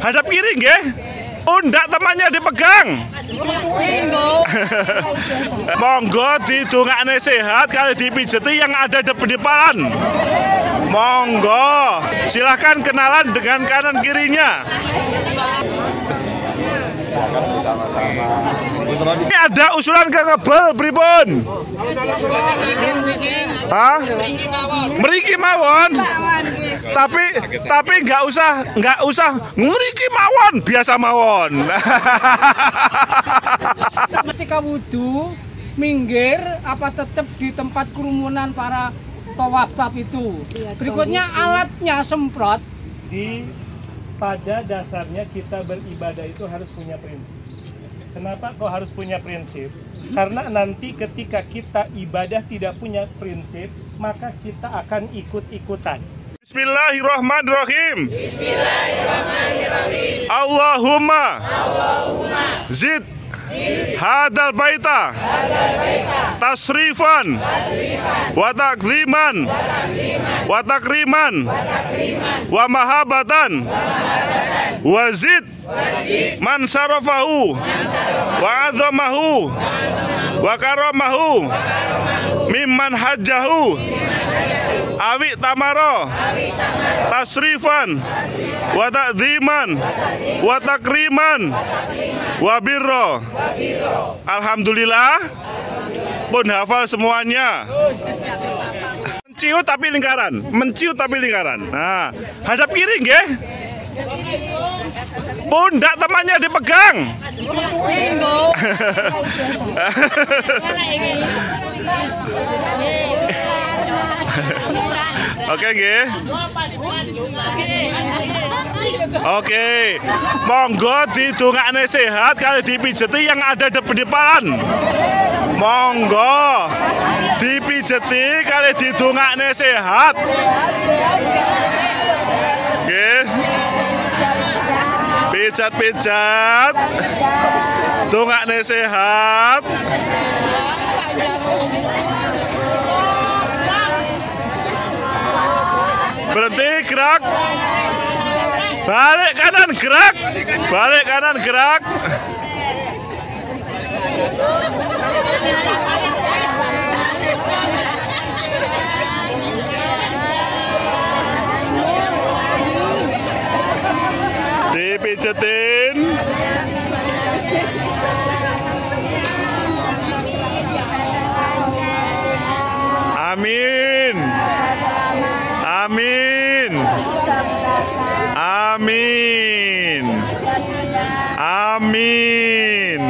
hadap kiri nggih. Pundak temannya dipegang. Monggo didongakne sehat kali dipijeti yang ada di depan. Monggo, silahkan kenalan dengan kanan kirinya. Ini ada usulan ke ngebel pripun? Hah? Mriki mawon. Tapi nggak usah mriki mawon, biasa mawon. Ketika wudhu minggir apa tetap di tempat kerumunan para tawaf itu. Berikutnya alatnya semprot. Pada dasarnya kita beribadah itu harus punya prinsip. Kenapa kok harus punya prinsip? Karena nanti ketika kita ibadah tidak punya prinsip, maka kita akan ikut-ikutan. Bismillahirrahmanirrahim. Allahumma zid hadal baita tasrifan wa takliman wa takriman wa mahabatan wa zid man syarafahu wa azamahu wa karamahu mimman hajjahu awi tamaro tasrifan wa takdiman wa takriman wa birro. Alhamdulillah pun hafal semuanya. Menciut tapi lingkaran, menciut tapi lingkaran. Nah, hadap kiri nggih. Pundak temannya dipegang. Oke nggih. Oke, monggo didongakne sehat kali dipijeti yang ada di depan. Monggo dipijeti kali didongakne sehat. Oke. Pijat-pijat, dongakne sehat. Berhenti, gerak. Balik kanan, gerak. Balik kanan, gerak. Dipijetin. Amin. Amin. Amin. Amin.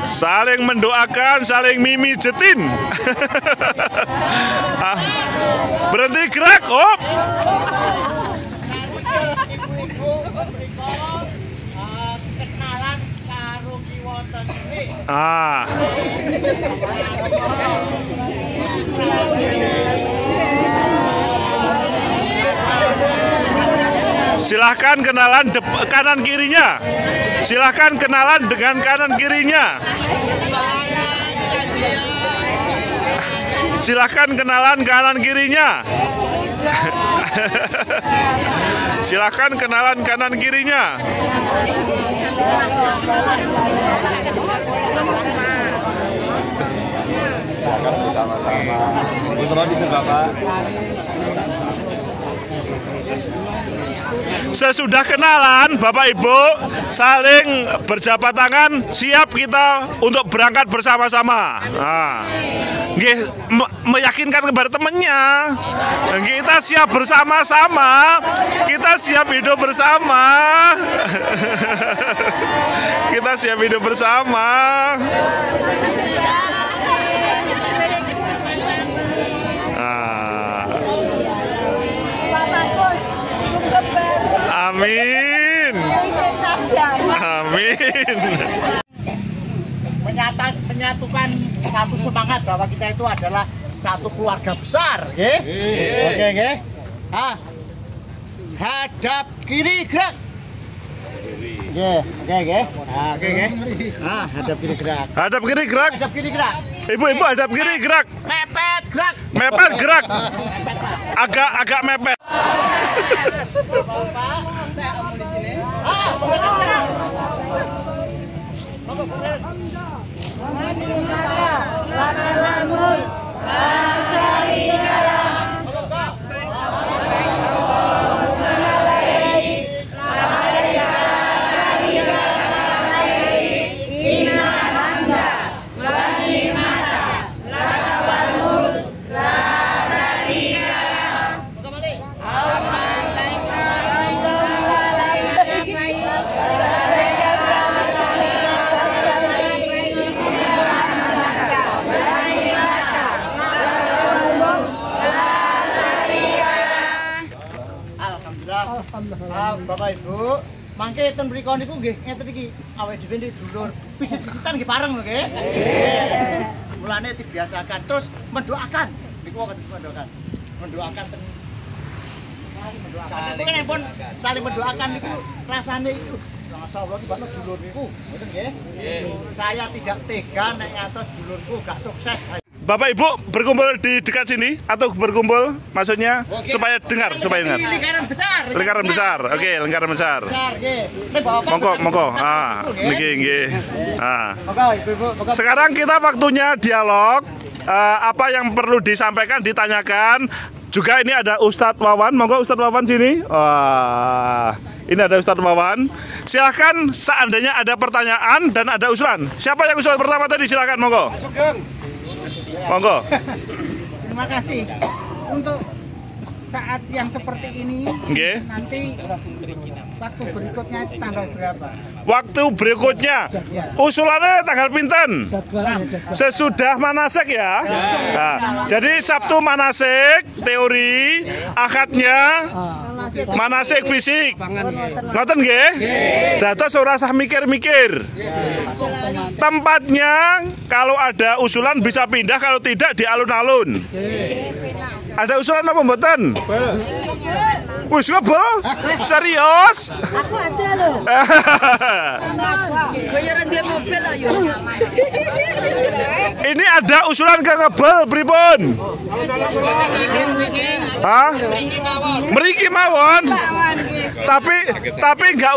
Saling mendoakan, saling mimijetin. Berhenti, gerak. Op. Silahkan kenalan kanan kirinya. Silahkan kenalan dengan kanan kirinya. Silahkan kenalan kanan kirinya. Silahkan kenalan kanan kirinya. Sesudah kenalan, Bapak Ibu saling berjabat tangan, siap kita untuk berangkat bersama-sama. Nah, meyakinkan kepada temannya, kita siap bersama-sama, kita siap hidup bersama, kita siap hidup bersama. Amin. Amin. Menyatukan satu semangat bahwa kita itu adalah satu keluarga besar, nggih. Oke, nggih. Hadap kiri gerak. Nggih, oke, nggih. Oke, nggih. Hadap kiri gerak. Hadap kiri gerak. Hadap kiri gerak. Ibu-ibu hadap kiri gerak. Mepet gerak. Mepet gerak. Agak mepet. Bapak, di sini. Bapak Ibu, mangke ten mriku niku nggih ngeten iki awake dhewe ndek dulur pijit-pijitan nggih bareng lho nggih. Mulane dibiasakan terus mendoakan. Niku kok mendoakan. Mendoakan ten mendoakan. Niku pun saling mendoakan niku rasane itu. Masyaallah ki bapak dulur niku, ngoten nggih. Saya tidak tega nek ngatos dulurku gak sukses. Bapak Ibu berkumpul di dekat sini atau berkumpul maksudnya supaya dengar, supaya dengar. Lingkaran besar. Lingkaran besar. Oke, lingkaran besar. Besar nggih. Monggo. Nggih. Monggo Ibu-ibu. Sekarang kita waktunya dialog. Apa yang perlu disampaikan, ditanyakan. Juga ini ada Ustadz Wawan. Monggo Ustadz Wawan sini. Wah, ini ada Ustadz Wawan. Silahkan seandainya ada pertanyaan dan ada usulan. Siapa yang usulan pertama tadi? Silahkan, monggo. Monggo. Terima kasih untuk saat yang seperti ini. Nggih. Nanti waktu berikutnya tanggal berapa? Waktu berikutnya usulannya tanggal pinten? Sesudah manasik ya. Nah, jadi Sabtu manasik teori, Ahadnya manasik fisik. Ngoten nggih? Dados ora usah mikir-mikir. Tempatnya kalau ada usulan bisa pindah, kalau tidak di alun-alun. Ada usulan apa mboten? Wis ngebel? Serius? Aku ada loh. Bayaran dia mobil ayo. Ini ada usulan ke ngebel pripun? Hah? Mriki mawon. Tapi nggak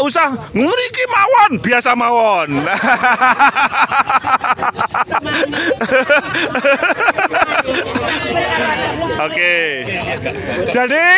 usah mriki mawon, biasa mawon. Oke. Jadi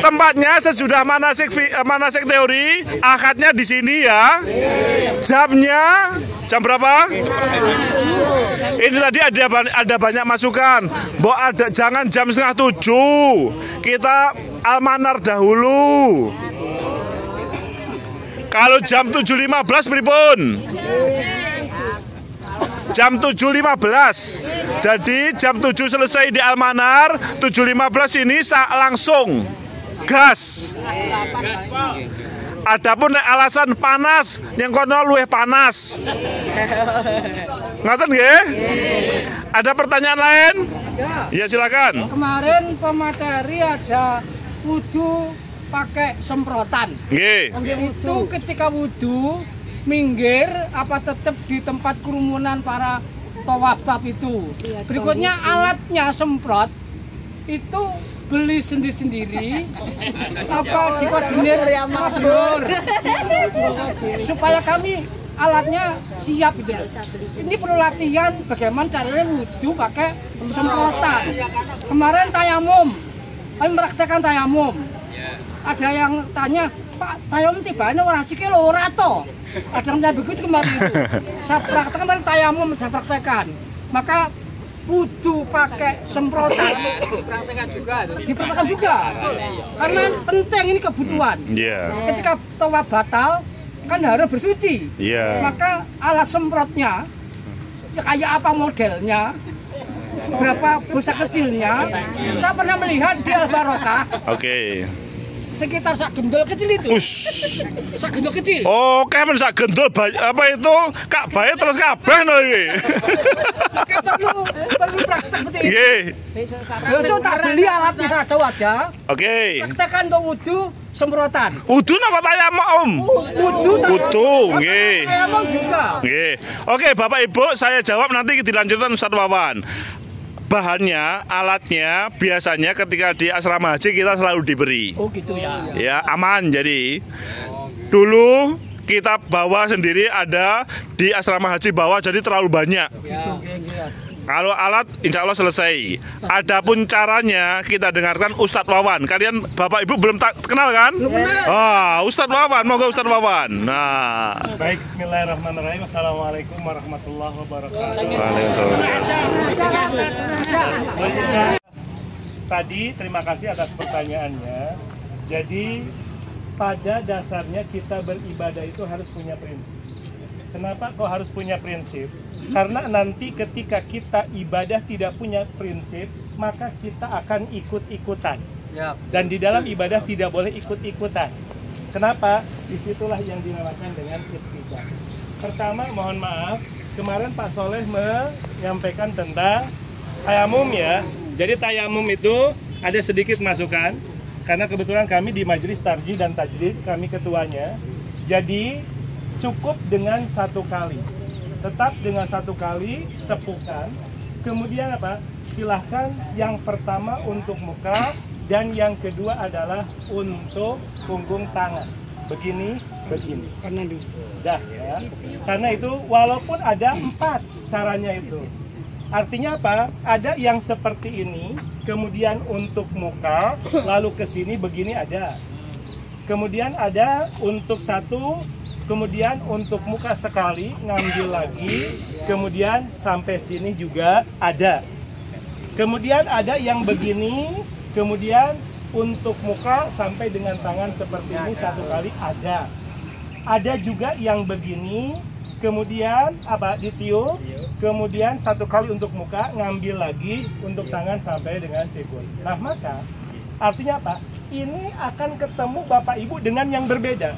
tempatnya sesudah manasik teori, akadnya di sini ya. Jamnya jam berapa? Ini tadi ada banyak masukan. Jangan jam 6:30. Kita almanar dahulu. Kalau jam 7.15 pripun? Jam 7.15. Jadi jam 7 selesai di almanar, 7.15 ini langsung gas. Adapun alasan panas, yang kono luwih panas. Ngaten nggih? Ada pertanyaan lain? Ya silakan. Kemarin pemateri ada wudu pakai semprotan. Nggih. Itu ketika wudu minggir apa tetap di tempat kerumunan para tawaf itu. Berikutnya alatnya semprot itu beli sendiri-sendiri apa dikoordinir mabrur supaya kami alatnya siap gitu loh. Ini perlu latihan bagaimana caranya wudu pakai semprotan. Kemarin tayamum, kami meraktekan tayamum. Ada yang tanya, Pak, tayamum tibanya orang sikil ora to. Ada yang tanya begitu kemarin itu. Saya praktekkan kemarin tayamum, saya praktekkan. Maka wudu pakai semprotan dipraktekkan juga karena penting, ini kebutuhan. Ketika tawaf batal kan harus bersuci, maka alat semprotnya ya kayak apa modelnya, berapa besar kecilnya. Saya pernah melihat di Al Barokah. Sekitar sak gendol kecil itu. Sak gendol kecil. Oh, kayak sak gendol apa itu? Ka'bah terus kabeh no iki. Maka perlu praktek seperti itu. Besok tak beli alatnya saja aja. Praktekkan untuk wudu semprotan. Wudu napa tayamum? Wudu, nggih. Tayamum juga. Nggih. Oke, Bapak Ibu, saya jawab nanti dilanjutkan Ustadz Wawan. Bahannya, alatnya biasanya ketika di asrama haji kita selalu diberi. Oh gitu ya. Ya, aman. Jadi dulu kita bawa sendiri ada di asrama haji bawah, jadi terlalu banyak. Kalau alat insya Allah selesai. Adapun caranya kita dengarkan Ustadz Wawan. Kalian Bapak Ibu belum kenal kan? Ustadz Wawan, moga Ustadz Wawan. Nah. Baik, bismillahirrahmanirrahim. Assalamualaikum warahmatullahi wabarakatuh. Tadi terima kasih atas pertanyaannya. Jadi pada dasarnya kita beribadah itu harus punya prinsip. Kenapa kok harus punya prinsip? Karena nanti ketika kita ibadah tidak punya prinsip, maka kita akan ikut-ikutan. Dan di dalam ibadah tidak boleh ikut-ikutan. Kenapa? Disitulah yang dinamakan dengan iktidal. Pertama, mohon maaf, kemarin Pak Soleh menyampaikan tentang tayamum ya. Jadi tayamum itu ada sedikit masukan, karena kebetulan kami di Majelis Tarjih dan Tajdid, kami ketuanya. Jadi cukup dengan satu kali. Tetap dengan satu kali tepukan. Kemudian apa? Silahkan yang pertama untuk muka dan yang kedua adalah untuk punggung tangan. Begini. Dah ya. Karena itu walaupun ada 4 caranya itu. Artinya apa? Ada yang seperti ini, kemudian untuk muka, lalu ke sini begini ada. Kemudian ada untuk satu, kemudian untuk muka sekali, ngambil lagi, kemudian sampai sini juga ada. Kemudian ada yang begini, kemudian untuk muka sampai dengan tangan seperti ini satu kali ada. Ada juga yang begini, kemudian apa ditiup, kemudian satu kali untuk muka, ngambil lagi untuk tangan sampai dengan sikut. Nah maka artinya apa? Ini akan ketemu Bapak Ibu dengan yang berbeda.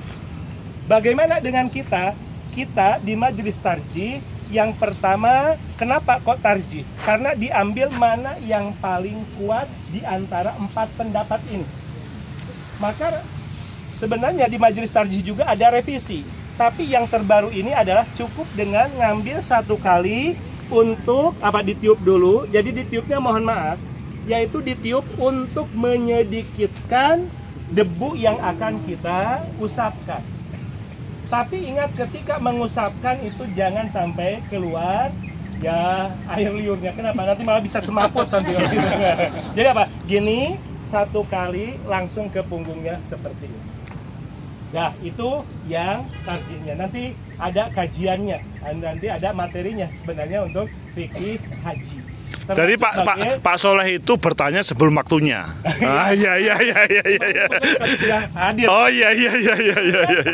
Bagaimana dengan kita? Kita di Majelis Tarjih yang pertama, kenapa kok tarjih? Karena diambil mana yang paling kuat di antara 4 pendapat ini. Maka sebenarnya di Majelis Tarjih juga ada revisi. Tapi yang terbaru ini adalah cukup dengan ngambil satu kali untuk apa ditiup dulu. Jadi ditiupnya mohon maaf, yaitu ditiup untuk menyedikitkan debu yang akan kita usapkan. Tapi ingat ketika mengusapkan itu jangan sampai keluar ya air liurnya. Kenapa? Nanti malah bisa semaput nanti. Jadi apa? Gini, satu kali langsung ke punggungnya seperti ini. Nah, itu yang tarjihnya. Nanti ada kajiannya, nanti ada materinya sebenarnya untuk fikih haji. Jadi Pak Soleh itu bertanya sebelum waktunya. Iya. Hadir. Oh iya.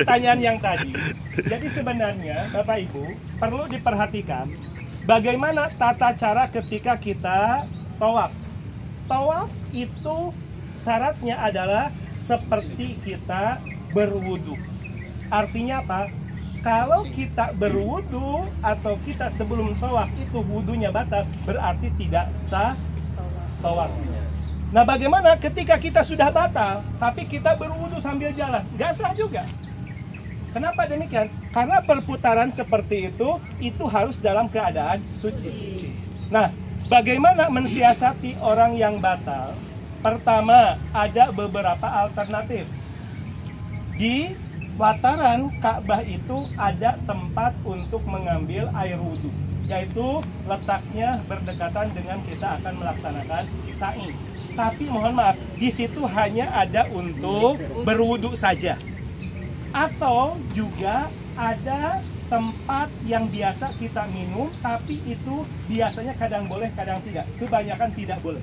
Pertanyaan yang tadi. Jadi sebenarnya Bapak Ibu perlu diperhatikan bagaimana tata cara ketika kita tawaf. Tawaf itu syaratnya adalah seperti kita berwudu. Artinya apa? Kalau kita berwudu atau kita sebelum tawaf itu wudunya batal, berarti tidak sah tawafnya. Nah bagaimana ketika kita sudah batal, tapi kita berwudu sambil jalan? Nggak sah juga. Kenapa demikian? Karena perputaran seperti itu harus dalam keadaan suci. Nah, bagaimana mensiasati orang yang batal? Pertama, ada beberapa alternatif. Di pelataran Ka'bah itu ada tempat untuk mengambil air wudhu, yaitu letaknya berdekatan dengan kita akan melaksanakan sa'i. Tapi mohon maaf, di situ hanya ada untuk berwudhu saja. Atau juga ada tempat yang biasa kita minum, tapi itu biasanya kadang boleh, kadang tidak. Kebanyakan tidak boleh.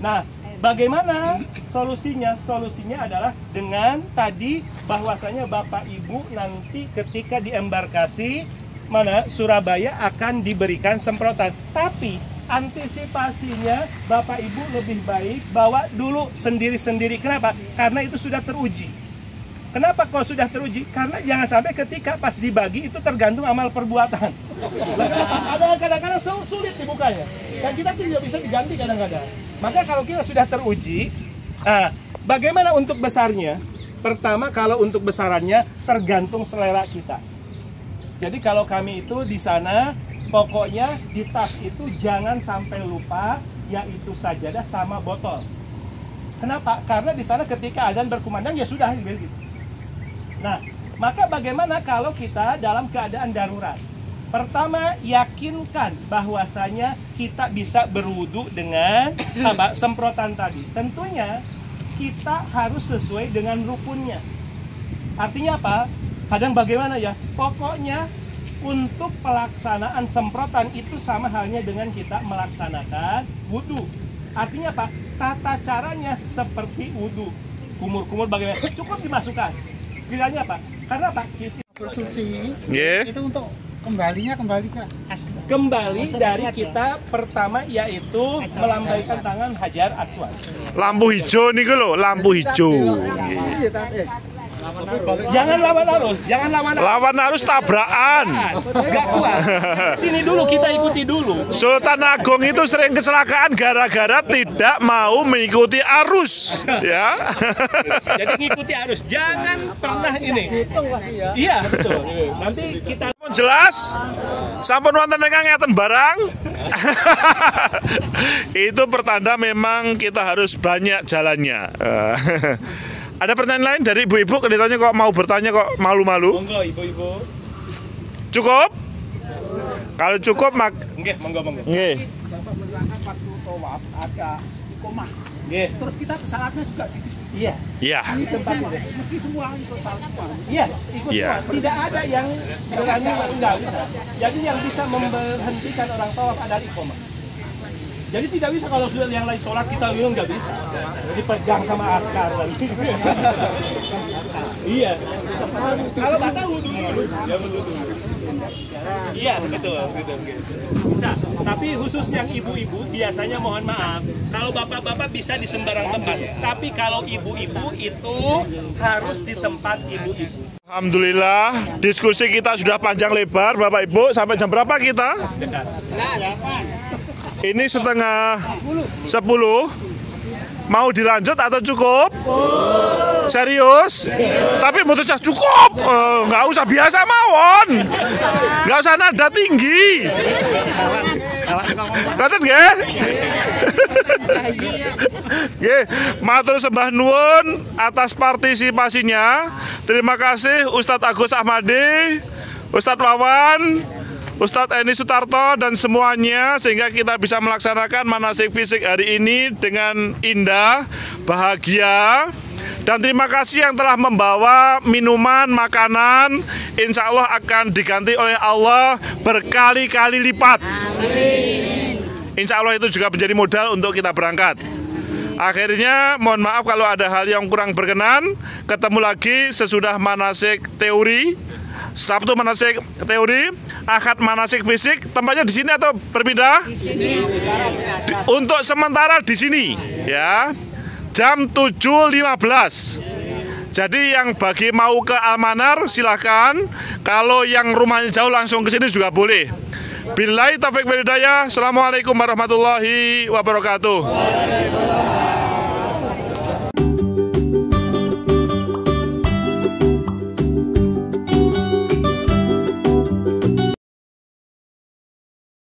Nah, bagaimana solusinya? Solusinya adalah dengan tadi bahwasanya Bapak Ibu nanti ketika diembarkasi Surabaya akan diberikan semprotan. Tapi antisipasinya Bapak Ibu lebih baik bawa dulu sendiri-sendiri. Kenapa? Karena itu sudah teruji. Kenapa kok sudah teruji? Karena jangan sampai ketika pas dibagi itu tergantung amal perbuatan. Ada kadang-kadang sulit dibukanya. Dan kita tidak bisa diganti kadang-kadang. Maka kalau kita sudah teruji, bagaimana untuk besarnya? Pertama, kalau untuk besarannya tergantung selera kita. Jadi kalau kami itu di sana, pokoknya di tas itu jangan sampai lupa, yaitu sajadah sama botol. Kenapa? Karena di sana ketika adzan berkumandang ya sudah gitu. Nah, Maka bagaimana kalau kita dalam keadaan darurat? Pertama, yakinkan bahwasanya kita bisa berwudu dengan semprotan tadi. Tentunya kita harus sesuai dengan rukunnya. Artinya apa? Kadang bagaimana ya? Pokoknya untuk pelaksanaan semprotan itu sama halnya dengan kita melaksanakan wudu. Artinya apa? Tata caranya seperti wudu. Kumur-kumur bagaimana? Cukup dimasukkan. Bilangnya apa? Karena apa? Kita bersuci Nggih. itu untuk kembali ke kembali dari kita pertama yaitu melambaikan tangan hajar aswad. Lampu hijau nih lho, lampu hijau. Jangan lawan arus, Lawan arus tabrakan. Gak kuat. Sini dulu, kita ikuti dulu. Sultan Agung itu sering kecelakaan gara-gara tidak mau mengikuti arus, ya. Jadi ngikuti arus, jangan pernah ini. Iya, betul. Nanti kita Jelas? Sampun wonten ingkang ngeten barang. Itu pertanda memang kita harus banyak jalannya. Ada pertanyaan lain dari ibu-ibu? Kelihatannya kok mau bertanya kok malu-malu. monggo ibu-ibu. Cukup? Kalau cukup Nggih, monggo. nggih. Bapak menerangkan waktu tawaf ada iqomah. Nggih. Terus kita salatnya juga di situ. Iya. Iya. Di tempat ini. Mesti semua ikut salat semua. Iya, ikut Iya. semua. Tidak ada yang berani enggak bisa. Jadi yang bisa memberhentikan orang tawaf adalah iqomah. Jadi tidak bisa kalau sudah yang lain sholat kita nggak bisa. Jadi pegang sama askar nanti. Iya. Kalau batal wudu dulu. Ya wudu dulu. Iya, betul. Bisa. Tapi khusus yang ibu-ibu biasanya mohon maaf. Kalau bapak-bapak bisa di sembarang tempat. Tapi kalau ibu-ibu itu harus di tempat ibu-ibu. Alhamdulillah, diskusi kita sudah panjang lebar, Bapak Ibu. Sampai jam berapa kita? Ini setengah 10. Mau dilanjut atau cukup? Serius? Tapi mutusnya cukup. Nggak usah biasa mawon. Nggak usah nada tinggi. Ngoten nggih? Nggih, matur sembah nuwun atas partisipasinya. Terima kasih Ustadz Agus Ahmadi, Ustadz Wawan, Ustadz Eni Sutarto dan semuanya, sehingga kita bisa melaksanakan manasik fisik hari ini dengan indah, bahagia. Dan terima kasih yang telah membawa minuman, makanan, insya Allah akan diganti oleh Allah berkali-kali lipat. Insya Allah itu juga menjadi modal untuk kita berangkat. Akhirnya mohon maaf kalau ada hal yang kurang berkenan. Ketemu lagi sesudah manasik teori. Sabtu manasik teori, Ahad manasik fisik. Tempatnya di sini atau berpindah? Untuk sementara di sini, ya. Jam 7.15. Jadi yang bagi mau ke Almanar silahkan. Kalau yang rumahnya jauh langsung ke sini juga boleh. Billahi taufiq wal hidayah. Assalamualaikum warahmatullahi wabarakatuh.